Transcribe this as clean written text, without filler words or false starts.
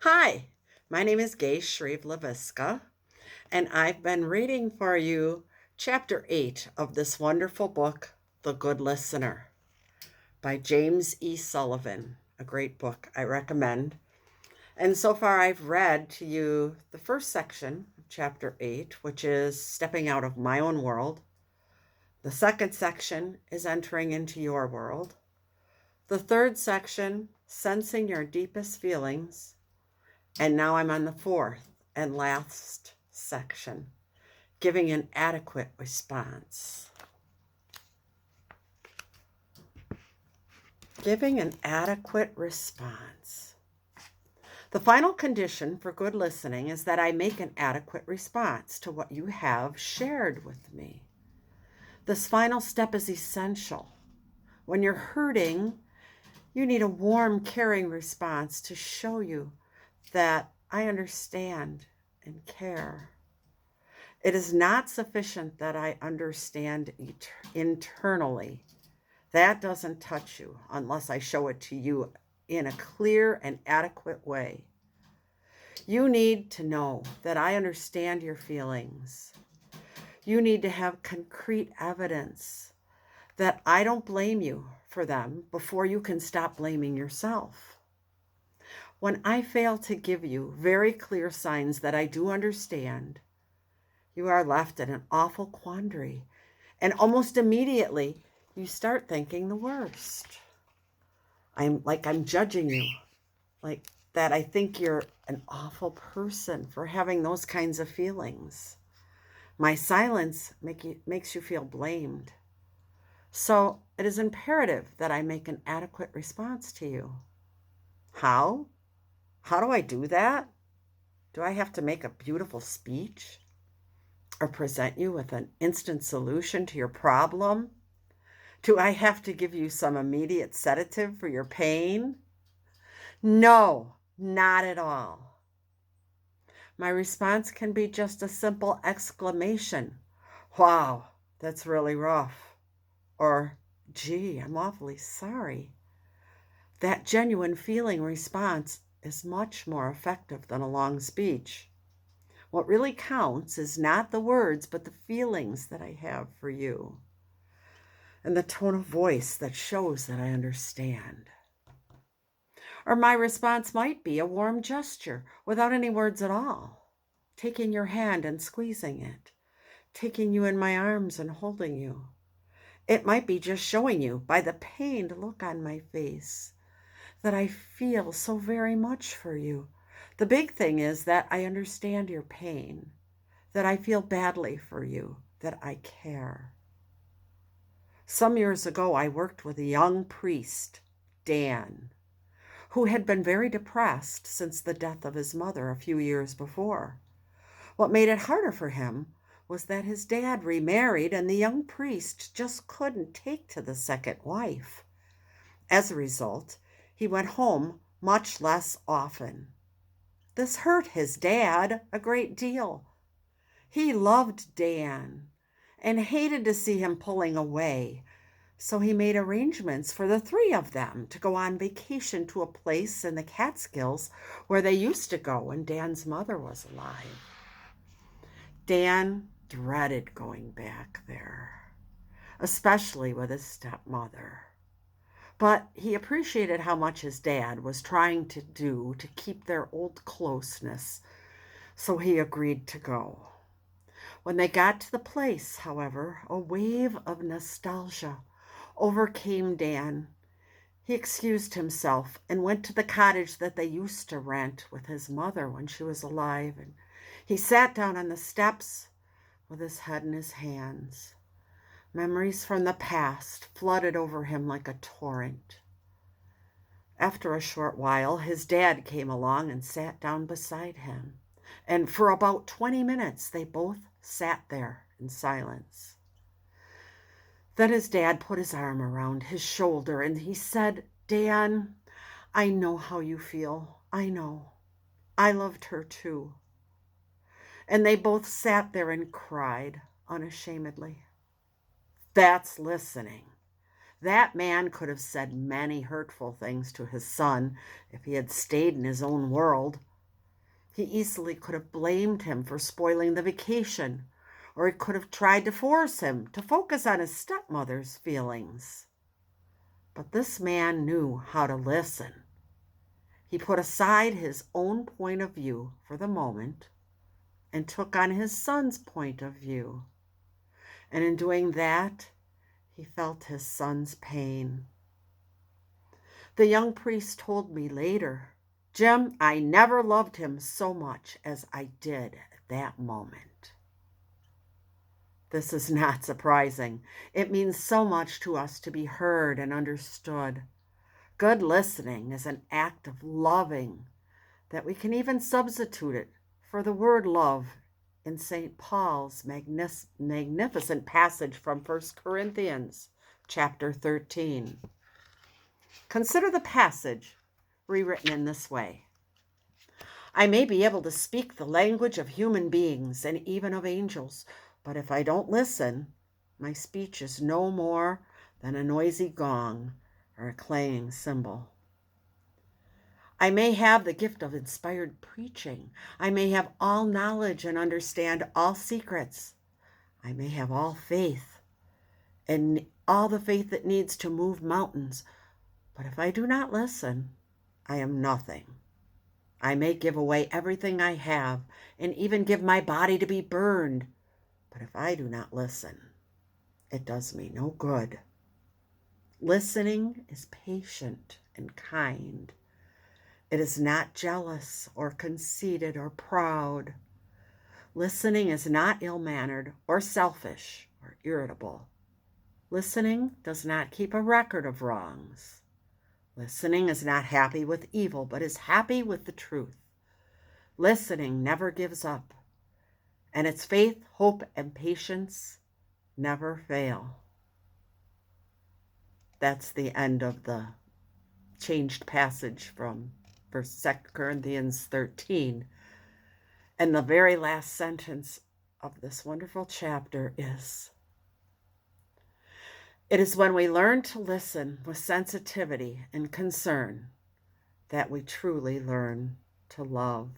Hi, my name is Gaye, Shreve, Leviska, and I've been reading for you Chapter 8 of this wonderful book, The Good Listener, by James E. Sullivan, a great book I recommend. And so far, I've read to you the first section of Chapter 8, which is Stepping Out of My Own World. The second section is Entering into Your World. The third section, Sensing Your Deepest Feelings. And now I'm on the fourth and last section, giving an adequate response. Giving an adequate response. The final condition for good listening is that I make an adequate response to what you have shared with me. This final step is essential. When you're hurting, you need a warm, caring response to show you that I understand and care. It is not sufficient that I understand internally. That doesn't touch you unless I show it to you in a clear and adequate way. You need to know that I understand your feelings. You need to have concrete evidence that I don't blame you for them before you can stop blaming yourself. When I fail to give you very clear signs that I do understand, you are left in an awful quandary, and almost immediately you start thinking the worst. I'm judging you, like that I think you're an awful person for having those kinds of feelings. My silence makes you feel blamed. So it is imperative that I make an adequate response to you. How? How do I do that? Do I have to make a beautiful speech or present you with an instant solution to your problem? Do I have to give you some immediate sedative for your pain? No, not at all. My response can be just a simple exclamation. Wow, that's really rough. Or, gee, I'm awfully sorry. That genuine feeling response is much more effective than a long speech. What really counts is not the words, but the feelings that I have for you, and the tone of voice that shows that I understand. Or my response might be a warm gesture without any words at all, taking your hand and squeezing it, taking you in my arms and holding you. It might be just showing you by the pained look on my face that I feel so very much for you. The big thing is that I understand your pain, that I feel badly for you, that I care. Some years ago, I worked with a young priest, Dan, who had been very depressed since the death of his mother a few years before. What made it harder for him was that his dad remarried and the young priest just couldn't take to the second wife. As a result, he went home much less often. This hurt his dad a great deal. He loved Dan and hated to see him pulling away, so he made arrangements for the three of them to go on vacation to a place in the Catskills where they used to go when Dan's mother was alive. Dan dreaded going back there, especially with his stepmother. But he appreciated how much his dad was trying to do to keep their old closeness, so he agreed to go. When they got to the place, however, a wave of nostalgia overcame Dan. He excused himself and went to the cottage that they used to rent with his mother when she was alive, and he sat down on the steps with his head in his hands. Memories from the past flooded over him like a torrent. After a short while, his dad came along and sat down beside him, and for about 20 minutes they both sat there in silence. Then his dad put his arm around his shoulder and he said, Dan, I know how you feel. I know. I loved her too. And they both sat there and cried unashamedly. That's listening. That man could have said many hurtful things to his son if he had stayed in his own world. He easily could have blamed him for spoiling the vacation, or he could have tried to force him to focus on his stepmother's feelings. But this man knew how to listen. He put aside his own point of view for the moment and took on his son's point of view. And in doing that, he felt his son's pain. The young priest told me later, "Jim, I never loved him so much as I did at that moment." This is not surprising. It means so much to us to be heard and understood. Good listening is an act of loving that we can even substitute it for the word love in St. Paul's magnificent passage from 1 Corinthians chapter 13. Consider the passage rewritten in this way. I may be able to speak the language of human beings and even of angels, but if I don't listen, my speech is no more than a noisy gong or a clanging cymbal. I may have the gift of inspired preaching. I may have all knowledge and understand all secrets. I may have all faith and all the faith that needs to move mountains. But if I do not listen, I am nothing. I may give away everything I have and even give my body to be burned. But if I do not listen, it does me no good. Listening is patient and kind. It is not jealous or conceited or proud. Listening is not ill-mannered or selfish or irritable. Listening does not keep a record of wrongs. Listening is not happy with evil, but is happy with the truth. Listening never gives up, and its faith, hope, and patience never fail. That's the end of the changed passage from 2 Corinthians 13. And the very last sentence of this wonderful chapter is, "It is when we learn to listen with sensitivity and concern that we truly learn to love."